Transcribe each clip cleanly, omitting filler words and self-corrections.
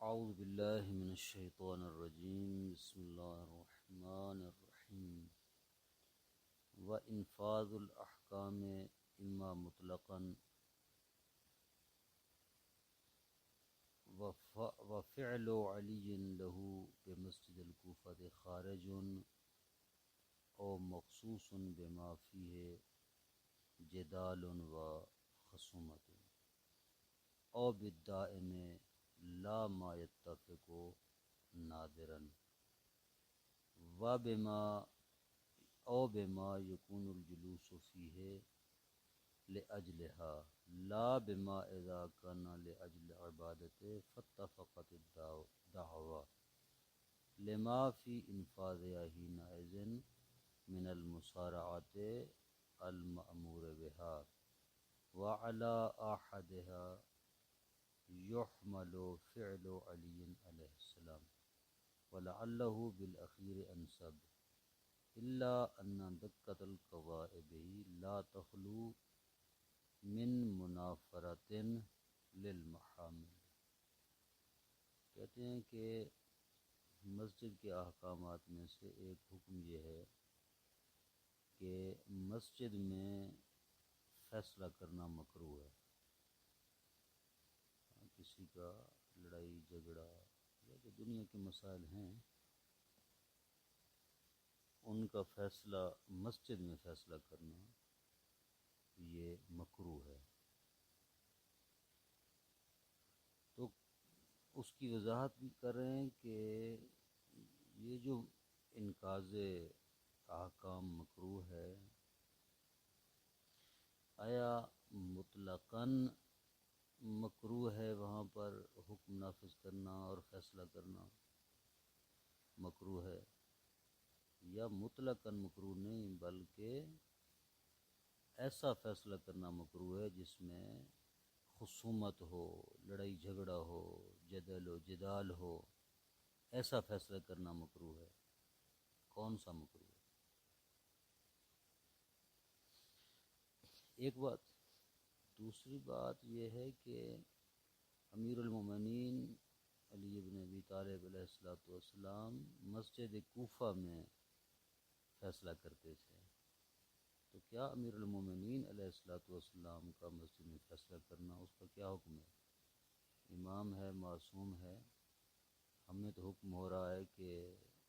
اعوذ باللہ من الشیطان الرجیم بسم اللہ الرحمن الرحیم وانفاذ الاحکام اما مطلقا وفعل علی له بمسجد الکوفہ خارج او مخصوص بما فیہ جدال و خصومت او بالدائم لا ما يتفق نادرا بما يكون الجلوس فيه لأجلها لا بما إذا كان لأجل عبادته فاتفقت الدعوة لما في إنفاذها حينئذ من المسارعة المأمور بها وعلى أحدها يحمل فعل علي عليه السلام ولعله بالأخير أنسب إلا أن دقة القضاء به لا تخلو من منافرة للمحامل۔ کہتے ہیں کہ مسجد کے احکامات میں سے ایک حکم یہ ہے کہ مسجد میں فیصلہ کرنا مکروہ ہے۔ کسی کا لڑائی جھگڑا یا جو دنیا کے مسائل ہیں ان کا فیصلہ مسجد میں فیصلہ کرنا یہ مکروہ ہے۔ تو اس کی وضاحت بھی کر رہے ہیں کہ یہ جو انقاذ احکام مکروہ ہے، آیا مطلقاً مکروہ ہے وہاں پر حکم نافذ کرنا اور فیصلہ کرنا مکروہ ہے، یا مطلقاً مکروہ نہیں بلکہ ایسا فیصلہ کرنا مکروہ ہے جس میں خصومت ہو، لڑائی جھگڑا ہو، جدل و جدال ہو، ایسا فیصلہ کرنا مکروہ ہے۔ کون سا مکروہ ہے؟ ایک بات۔ دوسری بات یہ ہے کہ امیر المومنین علی بن ابی طالب علیہ السلام مسجد کوفہ میں فیصلہ کرتے تھے، تو کیا امیر المومنین علیہ السلام کا مسجد میں فیصلہ کرنا اس کا کیا حکم ہے؟ امام ہے، معصوم ہے، ہمیں تو حکم ہو رہا ہے کہ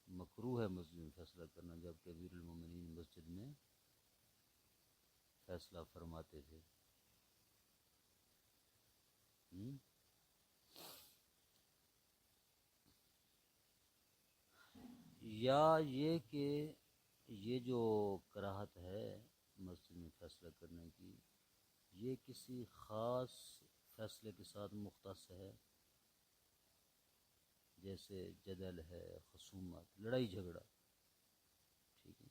مکروہ ہے مسجد میں فیصلہ کرنا، جبکہ امیر المومنین مسجد میں فیصلہ فرماتے تھے۔ یا یہ کہ یہ جو کراہت ہے مسجد میں فیصلہ کرنے کی، یہ کسی خاص فیصلے کے ساتھ مختص ہے، جیسے جدل ہے، خصومت، لڑائی جھگڑا، ٹھیک ہے۔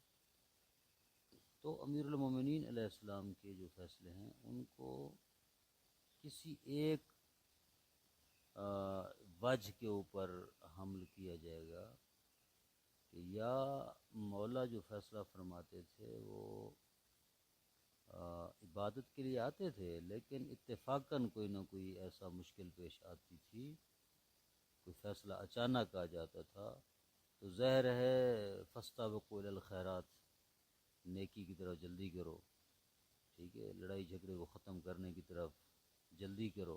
تو امیر المومنین علیہ السلام کے جو فیصلے ہیں ان کو کسی ایک وجہ کے اوپر حمل کیا جائے گا کہ یا مولا جو فیصلہ فرماتے تھے وہ عبادت کے لیے آتے تھے، لیکن اتفاقاً کوئی نہ کوئی ایسا مشکل پیش آتی تھی، کوئی فیصلہ اچانک آ جاتا تھا، تو ظاہر ہے فاستبقوا الی الخیرات، نیکی کی طرف جلدی کرو، ٹھیک ہے، لڑائی جھگڑے کو ختم کرنے کی طرف جلدی کرو۔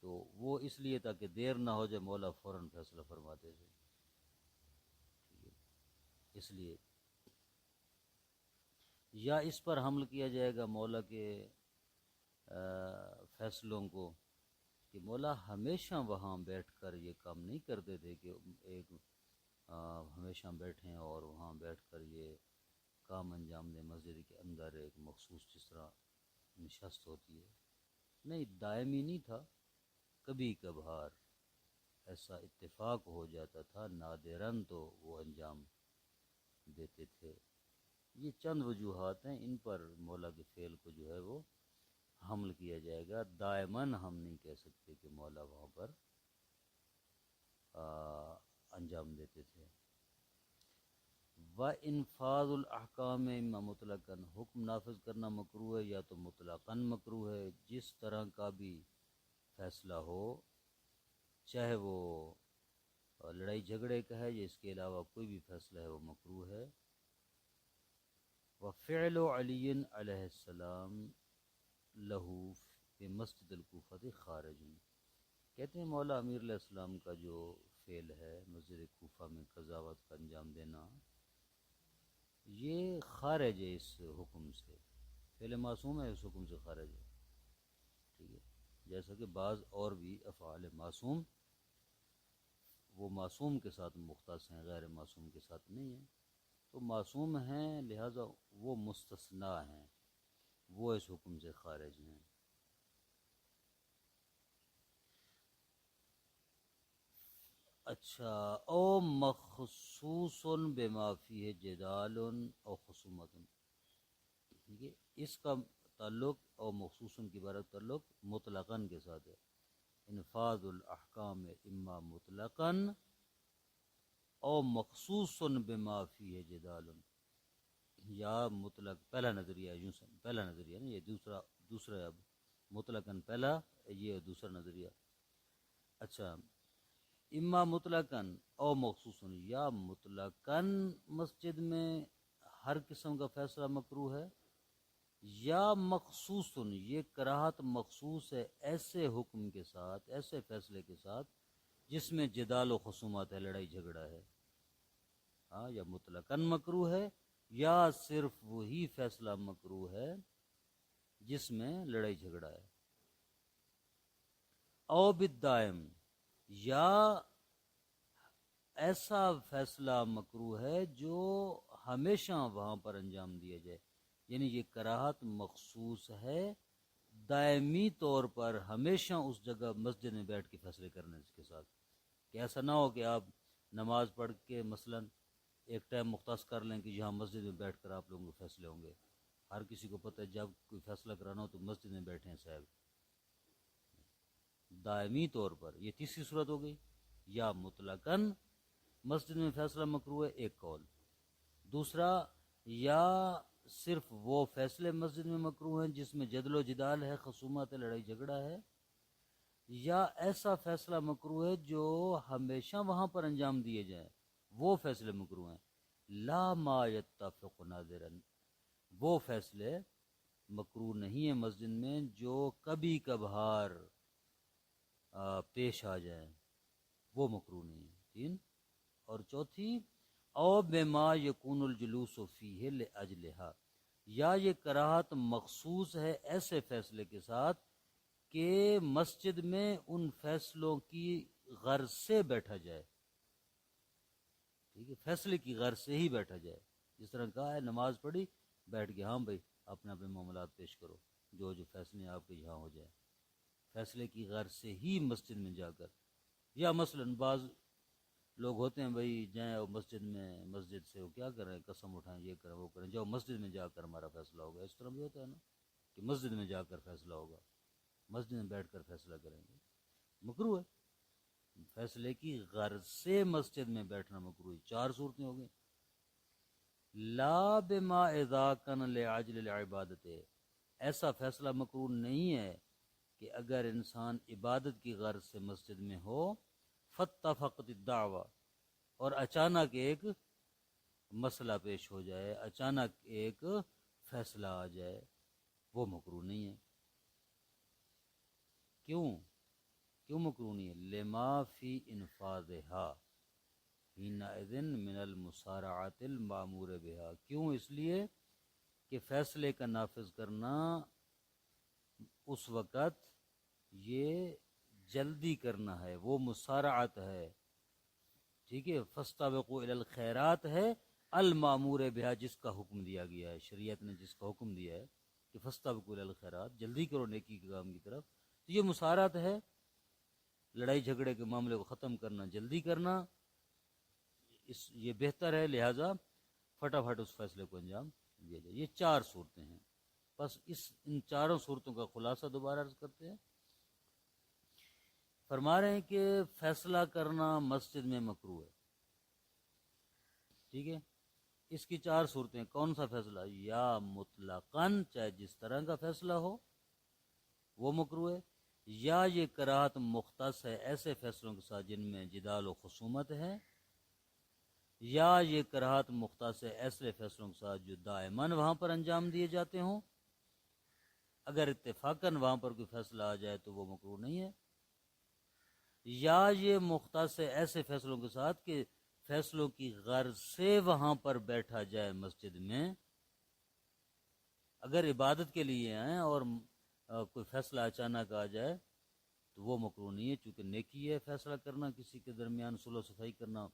تو وہ اس لیے تاکہ دیر نہ ہو جائے مولا فوراً فیصلہ فرماتے تھے، ٹھیک ہے، اس لیے۔ یا اس پر حمل کیا جائے گا مولا کے فیصلوں کو کہ مولا ہمیشہ وہاں بیٹھ کر یہ کام نہیں کرتے تھے کہ ایک ہمیشہ بیٹھیں اور وہاں بیٹھ کر یہ کام انجام دیں، مسجد کے اندر ایک مخصوص جس طرح نشست ہوتی ہے، نہیں، دائمی نہیں تھا، کبھی کبھار ایسا اتفاق ہو جاتا تھا، نادراً تو وہ انجام دیتے تھے۔ یہ چند وجوہات ہیں، ان پر مولا کے فعل کو جو ہے وہ حمل کیا جائے گا۔ دائماً ہم نہیں کہہ سکتے کہ مولا وہاں پر انجام دیتے تھے۔ وَإِنفَاذُ الْأَحْكَامِ اِمَّا مُطْلَقًا، حکم نافذ کرنا مکروہ ہے یا تو مطلقاً مکروہ ہے، جس طرح کا بھی فیصلہ ہو، چاہے وہ لڑائی جھگڑے کا ہے یا اس کے علاوہ کوئی بھی فیصلہ ہے وہ مکروہ ہے۔ وفعل علی علیہ السلام لہو فی مسجد الکوفہ خارج، کہتے ہیں مولا امیر علیہ السلام کا جو فعل ہے مسجد کوفہ میں قضاوت کا انجام دینا، یہ خارج ہے اس حکم سے، فعل معصوم ہے، اس حکم سے خارج ہے، ٹھیک ہے۔ جیسا کہ بعض اور بھی افعال معصوم وہ معصوم کے ساتھ مختص ہیں، غیر معصوم کے ساتھ نہیں ہیں، تو معصوم ہیں لہذا وہ مستثنی ہیں، وہ اس حکم سے خارج ہیں۔ اچھا، او مخصوص بما فیہ جدال او خصومت، ٹھیک ہے، اس کا تعلق او مخصوص کی عبارت تعلق مطلقاً کے ساتھ ہے۔ انفاذ الاحکام اما مطلقاً او مخصوص بما فیہ جدال، یا مطلق پہلا نظریہ، یوں سے پہلا نظریہ نہیں، یہ دوسرا ہے، اب مطلقاً پہلا، یہ دوسرا نظریہ۔ اچھا، اما مطلقاً او مخصوصاً، یا مطلقاً مسجد میں ہر قسم کا فیصلہ مکروہ ہے، یا مخصوصاً یہ کراہت مخصوص ہے ایسے حکم کے ساتھ، ایسے فیصلے کے ساتھ جس میں جدال و خصومات ہے، لڑائی جھگڑا ہے، ہاں، یا مطلقاً مکروہ ہے یا صرف وہی فیصلہ مکروہ ہے جس میں لڑائی جھگڑا ہے۔ او بالدائم، یا ایسا فیصلہ مکروہ ہے جو ہمیشہ وہاں پر انجام دیا جائے، یعنی یہ کراہت مخصوص ہے دائمی طور پر ہمیشہ اس جگہ مسجد میں بیٹھ کے فیصلے کرنے کے ساتھ، کہ ایسا نہ ہو کہ آپ نماز پڑھ کے مثلا ایک ٹائم مختص کر لیں کہ یہاں مسجد میں بیٹھ کر آپ لوگوں کے فیصلے ہوں گے۔ ہر کسی کو پتہ ہے جب کوئی فیصلہ کرانا ہو تو مسجد میں بیٹھے ہیں صاحب، دائمی طور پر، یہ تیسری صورت ہو گئی۔ یا مطلقاً مسجد میں فیصلہ مکروہ ہے، ایک قول۔ دوسرا، یا صرف وہ فیصلے مسجد میں مکروہ ہیں جس میں جدل و جدال ہے، خصومت ہے، لڑائی جھگڑا ہے، یا ایسا فیصلہ مکروہ ہے جو ہمیشہ وہاں پر انجام دیے جائیں، وہ فیصلے مکروہ ہیں۔ لا ما یتفق نادرا، وہ فیصلے مکروہ نہیں ہیں مسجد میں جو کبھی کبھار پیش آ جائیں، وہ مکروہ نہیں ہے۔ تین اور چوتھی، او بما یکون الجلوس فیہ لاجلھا، یا یہ کراہت مخصوص ہے ایسے فیصلے کے ساتھ کہ مسجد میں ان فیصلوں کی غرض سے بیٹھا جائے، ٹھیک ہے، فیصلے کی غرض سے ہی بیٹھا جائے، جس طرح کہا ہے نماز پڑھی بیٹھ کے، ہاں بھائی اپنے اپنے معاملات پیش کرو، جو جو فیصلے آپ کے یہاں ہو جائے، فیصلے کی غرض سے ہی مسجد میں جا کر۔ یا مثلا بعض لوگ ہوتے ہیں بھائی جائیں اور مسجد سے وہ کیا کریں، قسم اٹھائیں، یہ کریں وہ کریں، جاؤ مسجد میں جا کر ہمارا فیصلہ ہوگا، اس طرح بھی ہوتا ہے نا کہ مسجد میں جا کر فیصلہ ہوگا، مسجد میں بیٹھ کر فیصلہ کریں گے، مکروہ ہے۔ فیصلے کی غرض سے مسجد میں بیٹھنا مکروہ ہے۔ چار صورتیں ہو گئیں۔ لا بما اذا کن لعجل العبادت، ایسا فیصلہ مکروہ نہیں ہے کہ اگر انسان عبادت کی غرض سے مسجد میں ہو، فاتفقت الدعوہ، اور اچانک ایک مسئلہ پیش ہو جائے، اچانک ایک فیصلہ آ جائے، وہ مکروہ نہیں ہے۔ کیوں مکروہ نہیں ہے؟ لما فی انفاذھا حینئذ من المسارعۃ المامور بها، کیوں؟ اس لیے کہ فیصلے کا نافذ کرنا اس وقت یہ جلدی کرنا ہے، وہ مسارعت ہے، ٹھیک ہے، فاستبقوا الی الخیرات ہے، المامور بها جس کا حکم دیا گیا ہے، شریعت نے جس کا حکم دیا ہے کہ فاستبقوا الی الخیرات، جلدی کرو نیکی کے کام کی طرف، تو یہ مسارعت ہے، لڑائی جھگڑے کے معاملے کو ختم کرنا، جلدی کرنا، یہ بہتر ہے، لہذا فٹافٹ اس فیصلے کو انجام دیا جائے۔ یہ چار صورتیں ہیں، بس ان چاروں صورتوں کا خلاصہ دوبارہ عرض کرتے ہیں۔ فرما رہے ہیں کہ فیصلہ کرنا مسجد میں مکروہ ہے، ٹھیک ہے، اس کی چار صورتیں، کون سا فیصلہ؟ یا مطلقاً، چاہے جس طرح کا فیصلہ ہو وہ مکروہ ہے، یا یہ کراہت مختص ہے ایسے فیصلوں کے ساتھ جن میں جدال و خصومت ہے، یا یہ کراہت مختص ہے ایسے فیصلوں کے ساتھ جو دائماً وہاں پر انجام دیے جاتے ہوں، اگر اتفاقاً وہاں پر کوئی فیصلہ آ جائے تو وہ مکروہ نہیں ہے، یا یہ مختص ہے ایسے فیصلوں کے ساتھ کہ فیصلوں کی غرض سے وہاں پر بیٹھا جائے مسجد میں، اگر عبادت کے لیے آئیں اور کوئی فیصلہ اچانک آ جائے تو وہ مکروہ نہیں ہے، چونکہ نیکی ہے فیصلہ کرنا، کسی کے درمیان صلح و صفائی کرنا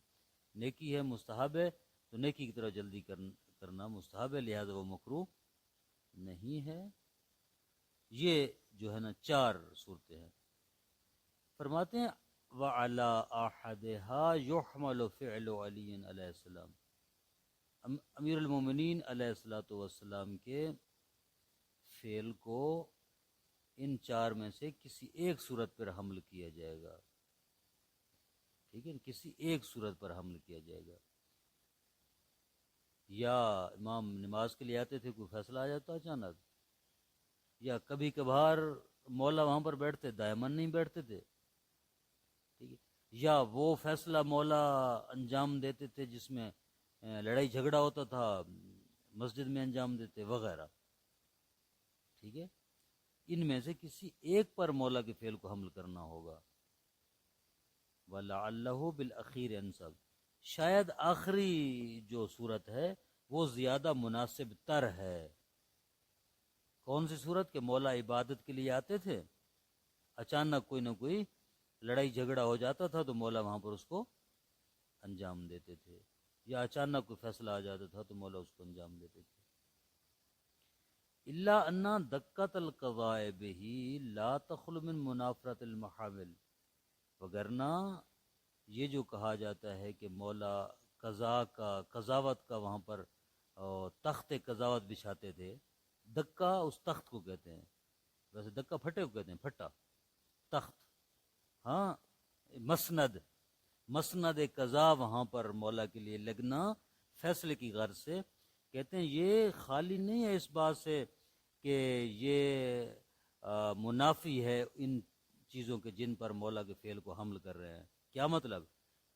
نیکی ہے، مستحب ہے، تو نیکی کی طرف جلدی کرنا مستحب ہے، لہذا وہ مکروہ نہیں ہے۔ یہ جو ہے نا 4 صورتیں ہیں۔ فرماتے ہیں وَعَلَىٰ أَحَدِهَا يُحْمَلُ فِعْلُ عَلِيٍّ علیہ السلام، امیر المومنین علیہ السلام کے فعل کو ان 4 میں سے کسی ایک صورت پر حمل کیا جائے گا، ٹھیک ہے، کسی ایک صورت پر حمل کیا جائے گا۔ یا امام نماز کے لیے آتے تھے، کوئی فیصلہ آ جاتا اچانک، یا کبھی کبھار مولا وہاں پر بیٹھتے، دائماً نہیں بیٹھتے تھے، ٹھیک ہے، یا وہ فیصلہ مولا انجام دیتے تھے جس میں لڑائی جھگڑا ہوتا تھا، مسجد میں انجام دیتے وغیرہ، ٹھیک ہے، ان میں سے کسی ایک پر مولا کے فعل کو حمل کرنا ہوگا۔ وَلَعَلَّهُ بِالْأَخِيرِ أَنْسَبُ، شاید آخری جو صورت ہے وہ زیادہ مناسب تر ہے۔ کون سی صورت؟ کہ مولا عبادت کے لیے آتے تھے، اچانک کوئی نہ کوئی لڑائی جھگڑا ہو جاتا تھا تو مولا وہاں پر اس کو انجام دیتے تھے، یا اچانک کوئی فیصلہ آ جاتا تھا تو مولا اس کو انجام دیتے تھے۔ الا ان دقت القضاء به لا تخل من منافرت المحامل، وگرنہ یہ جو کہا جاتا ہے کہ مولا قضاوت کا وہاں پر تخت قضاوت بچھاتے تھے، دکا اس تخت کو کہتے ہیں، ویسے دکا پھٹے کو کہتے ہیں، پھٹا تخت، ہاں، مسند قضا وہاں پر مولا کے لیے لگنا فیصلے کی غرض سے، کہتے ہیں یہ خالی نہیں ہے اس بات سے کہ یہ منافی ہے ان چیزوں کے جن پر مولا کے فعل کو حمل کر رہے ہیں۔ کیا مطلب؟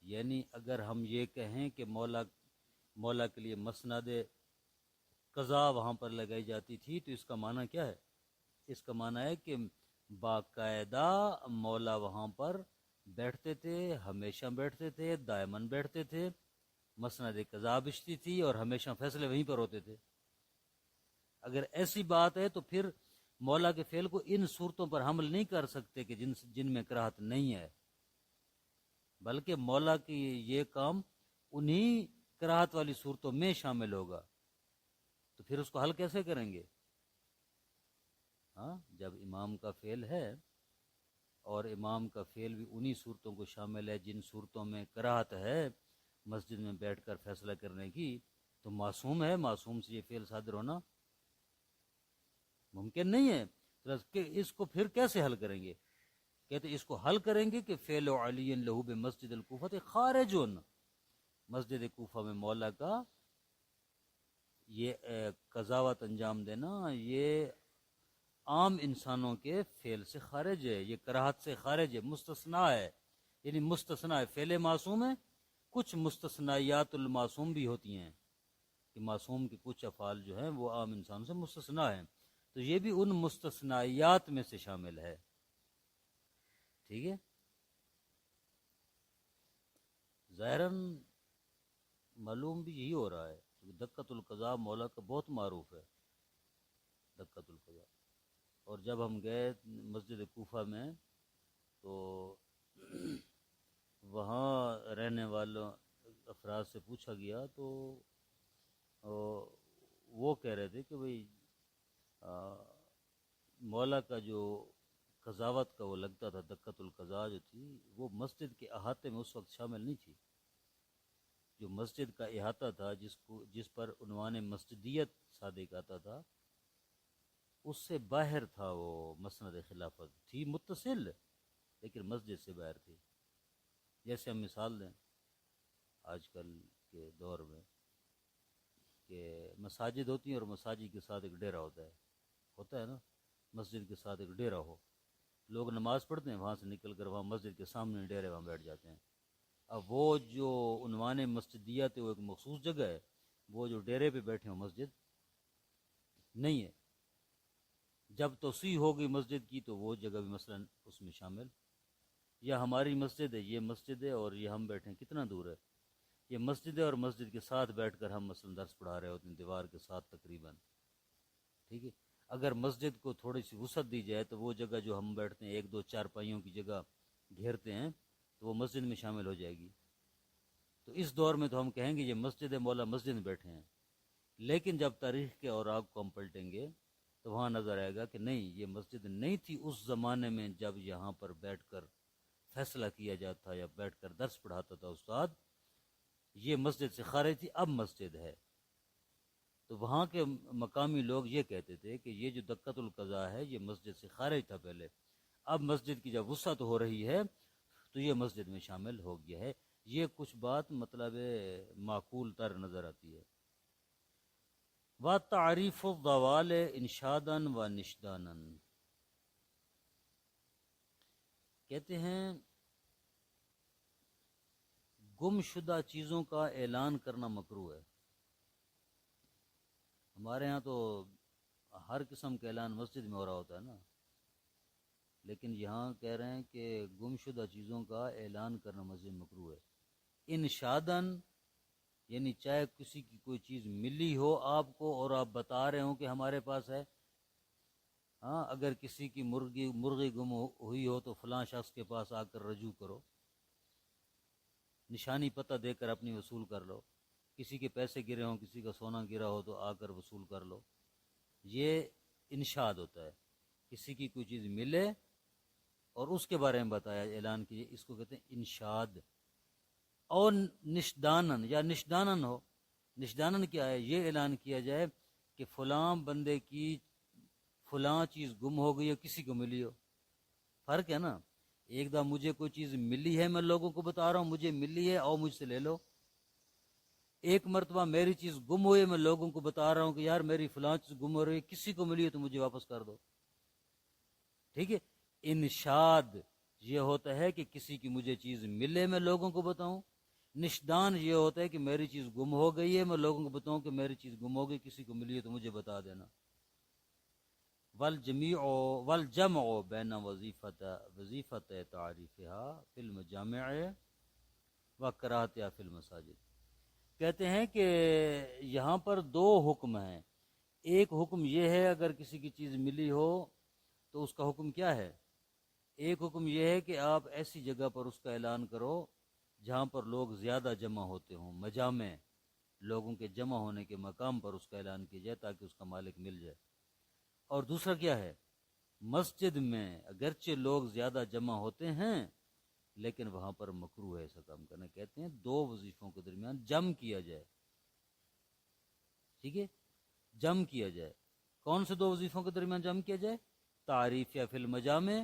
یعنی اگر ہم یہ کہیں کہ مولا کے لیے مسند قضا وہاں پر لگائی جاتی تھی تو اس کا معنی کیا ہے؟ اس کا معنی ہے کہ باقاعدہ مولا وہاں پر بیٹھتے تھے، ہمیشہ بیٹھتے تھے، دائماً بیٹھتے تھے، مسند قضا بچتی تھی اور ہمیشہ فیصلے وہیں پر ہوتے تھے۔ اگر ایسی بات ہے تو پھر مولا کے فعل کو ان صورتوں پر حمل نہیں کر سکتے کہ جن میں کراہت نہیں ہے، بلکہ مولا کی یہ کام انہی کراہت والی صورتوں میں شامل ہوگا، تو پھر اس کو حل کیسے کریں گے؟ ہاں، جب امام کا فعل ہے اور امام کا فعل بھی انہی صورتوں کو شامل ہے جن صورتوں میں کراہت ہے مسجد میں بیٹھ کر فیصلہ کرنے کی، تو معصوم ہے، معصوم سے یہ فعل صادر ہونا ممکن نہیں ہے، تو اس کو پھر کیسے حل کریں گے؟ کہتے اس کو حل کریں گے کہ فعل علی لہو بمسجد الکوفہ خارج، مسجد کوفہ میں مولا کا یہ قضاوت انجام دینا یہ عام انسانوں کے فعل سے خارج ہے، یہ کراہت سے خارج ہے، مستثنا ہے، یعنی مستثنا ہے، فعل معصوم ہے، کچھ مستثنیات المعصوم بھی ہوتی ہیں کہ معصوم کے کچھ افعال جو ہیں وہ عام انسانوں سے مستثنا ہیں، تو یہ بھی ان مستثنیات میں سے شامل ہے، ٹھیک ہے۔ ظاہراً معلوم بھی یہی ہو رہا ہے کہ دقت القضاء مولا کا بہت معروف ہے، دقت القضاء۔ اور جب ہم گئے مسجد کوفہ میں تو وہاں رہنے والوں افراد سے پوچھا گیا تو وہ کہہ رہے تھے کہ بھئی مولا کا جو قضاوت کا وہ لگتا تھا، دقت القضاء جو تھی وہ مسجد کے احاطے میں اس وقت شامل نہیں تھی، جو مسجد کا احاطہ تھا جس پر عنوان مسجدیت صادق آتا تھا اس سے باہر تھا، وہ مسند خلافت تھی متصل لیکن مسجد سے باہر تھی۔ جیسے ہم مثال دیں آج کل کے دور میں کہ مساجد ہوتی ہیں اور مساجد کے ساتھ ایک ڈیرا ہوتا ہے نا، مسجد کے ساتھ ایک ڈیرا ہو، لوگ نماز پڑھتے ہیں، وہاں سے نکل کر وہاں مسجد کے سامنے ڈیرے وہاں بیٹھ جاتے ہیں۔ اب وہ جو عنوان مسجدیت ہے وہ ایک مخصوص جگہ ہے، وہ جو ڈیرے پہ بیٹھے ہوں مسجد نہیں ہے۔ جب توسیع ہوگی مسجد کی تو وہ جگہ بھی مثلا اس میں شامل، یا ہماری مسجد ہے، یہ مسجد ہے اور یہ ہم بیٹھے ہیں، کتنا دور ہے، یہ مسجد ہے اور مسجد کے ساتھ بیٹھ کر ہم مثلا درس پڑھا رہے ہوتے ہیں دیوار کے ساتھ تقریباً، ٹھیک ہے۔ اگر مسجد کو تھوڑی سی وسعت دی جائے تو وہ جگہ جو ہم بیٹھتے ہیں، ایک دو چارپائیوں کی جگہ گھیرتے ہیں، تو وہ مسجد میں شامل ہو جائے گی۔ تو اس دور میں تو ہم کہیں گے یہ مسجد ہے، مولا مسجد میں بیٹھے ہیں، لیکن جب تاریخ کے اوراق کو ہم پلٹیں گے تو وہاں نظر آئے گا کہ نہیں، یہ مسجد نہیں تھی اس زمانے میں جب یہاں پر بیٹھ کر فیصلہ کیا جاتا تھا یا بیٹھ کر درس پڑھاتا تھا استاد، یہ مسجد سے خارج تھی، اب مسجد ہے۔ تو وہاں کے مقامی لوگ یہ کہتے تھے کہ یہ جو دقت القضاء ہے یہ مسجد سے خارج تھا پہلے، اب مسجد کی جب وسعت ہو رہی ہے تو یہ مسجد میں شامل ہو گیا ہے۔ یہ کچھ بات مطلب معقول تر نظر آتی ہے۔ وَتَعْرِيفُ الضَّوَالِ اِنشَادًا وَنِشْدَانًا، کہتے ہیں گم شدہ چیزوں کا اعلان کرنا مکروہ ہے۔ ہمارے ہاں تو ہر قسم کا اعلان مسجد میں ہو رہا ہوتا ہے نا، لیکن یہاں کہہ رہے ہیں کہ گم شدہ چیزوں کا اعلان کرنا مسجد میں مکروہ ہے۔ انشادن یعنی چاہے کسی کی کوئی چیز ملی ہو آپ کو اور آپ بتا رہے ہوں کہ ہمارے پاس ہے، ہاں، اگر کسی کی مرغی گم ہوئی ہو تو فلاں شخص کے پاس آ کر رجوع کرو، نشانی پتہ دے کر اپنی وصول کر لو، کسی کے پیسے گرے ہوں، کسی کا سونا گرا ہو تو آ کر وصول کر لو، یہ انشاد ہوتا ہے۔ کسی کی کوئی چیز ملے اور اس کے بارے میں بتایا، اعلان کیجیے، اس کو کہتے ہیں انشاد۔ اور نشدانن یا نشدانن ہو، نشدانن کیا ہے، یہ اعلان کیا جائے کہ فلاں بندے کی فلاں چیز گم ہو گئی ہو، کسی کو ملی ہو، فرق ہے نا۔ ایک دم مجھے کوئی چیز ملی ہے، میں لوگوں کو بتا رہا ہوں مجھے ملی ہے اور مجھ سے لے لو۔ ایک مرتبہ میری چیز گم ہوئی، میں لوگوں کو بتا رہا ہوں کہ یار میری فلاں چیز گم ہو رہی ہے، کسی کو ملی ہے تو مجھے واپس کر دو، ٹھیک ہے۔ انشاد یہ ہوتا ہے کہ کسی کی مجھے چیز ملے میں لوگوں کو بتاؤں، نشدان یہ ہوتا ہے کہ میری چیز گم ہو گئی ہے، میں لوگوں کو بتاؤں کہ میری چیز گم ہو گئی، کسی کو ملی ہے تو مجھے بتا دینا۔ والجمع بین وظیفت تعریفها فی المجامع وکراہتها فی المساجد، کہتے ہیں کہ یہاں پر دو حکم ہیں۔ ایک حکم یہ ہے اگر کسی کی چیز ملی ہو تو اس کا حکم کیا ہے، ایک حکم یہ ہے کہ آپ ایسی جگہ پر اس کا اعلان کرو جہاں پر لوگ زیادہ جمع ہوتے ہوں، مجامع، لوگوں کے جمع ہونے کے مقام پر اس کا اعلان کیا جائے تاکہ اس کا مالک مل جائے۔ اور دوسرا کیا ہے، مسجد میں اگرچہ لوگ زیادہ جمع ہوتے ہیں لیکن وہاں پر مکروہ ہے ایسا کام کرنا، کہتے ہیں دو وظیفوں کے درمیان جم کیا جائے، ٹھیک ہے، جم کیا جائے۔ کون سے دو وظیفوں کے درمیان جم کیا جائے، تعریف یا فی المجامع،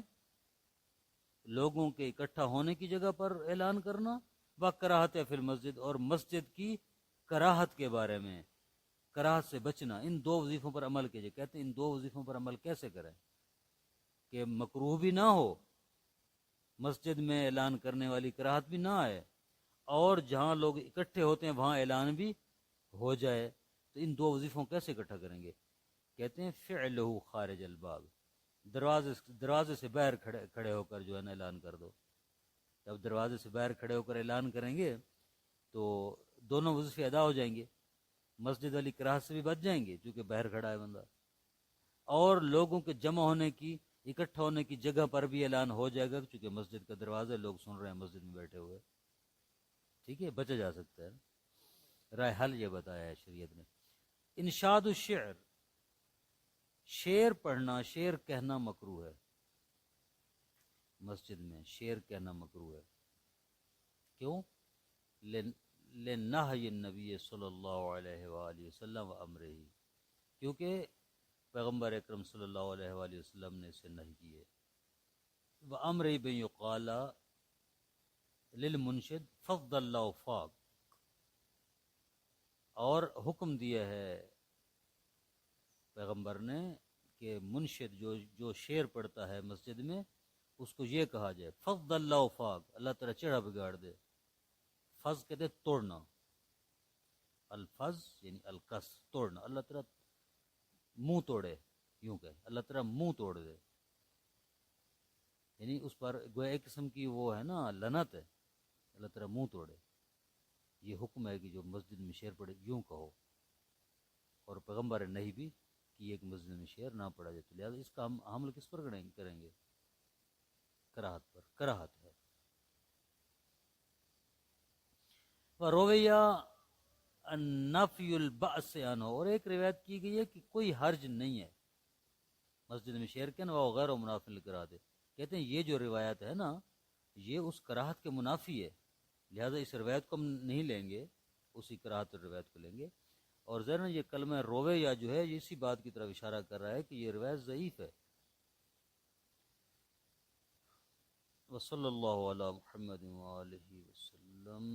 لوگوں کے اکٹھا ہونے کی جگہ پر اعلان کرنا، و کراہت فی المسجد، اور مسجد کی کراہت کے بارے میں، کراہت سے بچنا، ان دو وظیفوں پر عمل کیجئے۔ کہتے ہیں ان دو وظیفوں پر عمل کیسے کریں کہ مکروہ بھی نہ ہو، مسجد میں اعلان کرنے والی کراہت بھی نہ آئے، اور جہاں لوگ اکٹھے ہوتے ہیں وہاں اعلان بھی ہو جائے۔ تو ان دو وظیفوں کیسے اکٹھا کریں گے، کہتے ہیں فعلہ خارج الباب، دروازے سے باہر کھڑے ہو کر جو ہے نا اعلان کر دو۔ جب دروازے سے باہر کھڑے ہو کر اعلان کریں گے تو دونوں وظیفے ادا ہو جائیں گے، مسجد والی کراہت سے بھی بچ جائیں گے چونکہ باہر کھڑا ہے بندہ، اور لوگوں کے جمع ہونے کی، اکٹھا ہونے کی جگہ پر بھی اعلان ہو جائے گا چونکہ مسجد کا دروازہ، لوگ سن رہے ہیں مسجد میں بیٹھے ہوئے، ٹھیک ہے، بچا جا سکتا ہے۔ رائے حل یہ بتایا ہے شریعت نے۔ انشاد الشعر، شعر پڑھنا، شعر کہنا مکروہ ہے، مسجد میں شعر کہنا مکروہ ہے، کیوں؟ لنہی النبی صلی اللہ علیہ وآلہ وسلم و امرہ، کیونکہ پیغمبر اکرم صلی اللہ علیہ وآلہ وسلم نے اسے نہی کی ہے۔ وَأَمْرِ بِن يُقَالَ لِلْمُنشد فَضَّ اللَّهُ فَاق، اور حکم دیا ہے پیغمبر نے کہ منشد جو شعر پڑھتا ہے مسجد میں اس کو یہ کہا جائے فض اللہ فاق، اللہ تعالیٰ چڑھا بگاڑ دے. فض کہتے توڑنا، الفظ یعنی الکس توڑنا، اللہ تعالیٰ منہ توڑے، یوں کہ اللہ تعالیٰ منہ توڑ دے، یعنی اس پر گویا ایک قسم کی وہ ہے نا لعنت ہے، اللہ تعالیٰ منہ توڑے. یہ حکم ہے کہ جو مسجد میں شعر پڑھے یوں کہو، اور پیغمبر نہیں بھی کہ ایک مسجد میں شعر نہ پڑھا جائے. تو لہٰذا اس کا ہم حمل کس پر کریں گے؟ کراہت پر، کراہت ہے. رویہ نفی البأس عنہ، اور ایک روایت کی گئی ہے کہ کوئی حرج نہیں ہے مسجد میں شعر کے نوا غیر و منافی کرا دے. کہتے ہیں یہ جو روایت ہے نا یہ اس کراہت کے منافی ہے، لہذا اس روایت کو ہم نہیں لیں گے، اسی کراہت روایت کو لیں گے. اور ذرا یہ کلمہ رویہ جو ہے یہ اسی بات کی طرف اشارہ کر رہا ہے کہ یہ روایت ضعیف ہے. وصلی اللہ علی محمد وآلہ وسلم.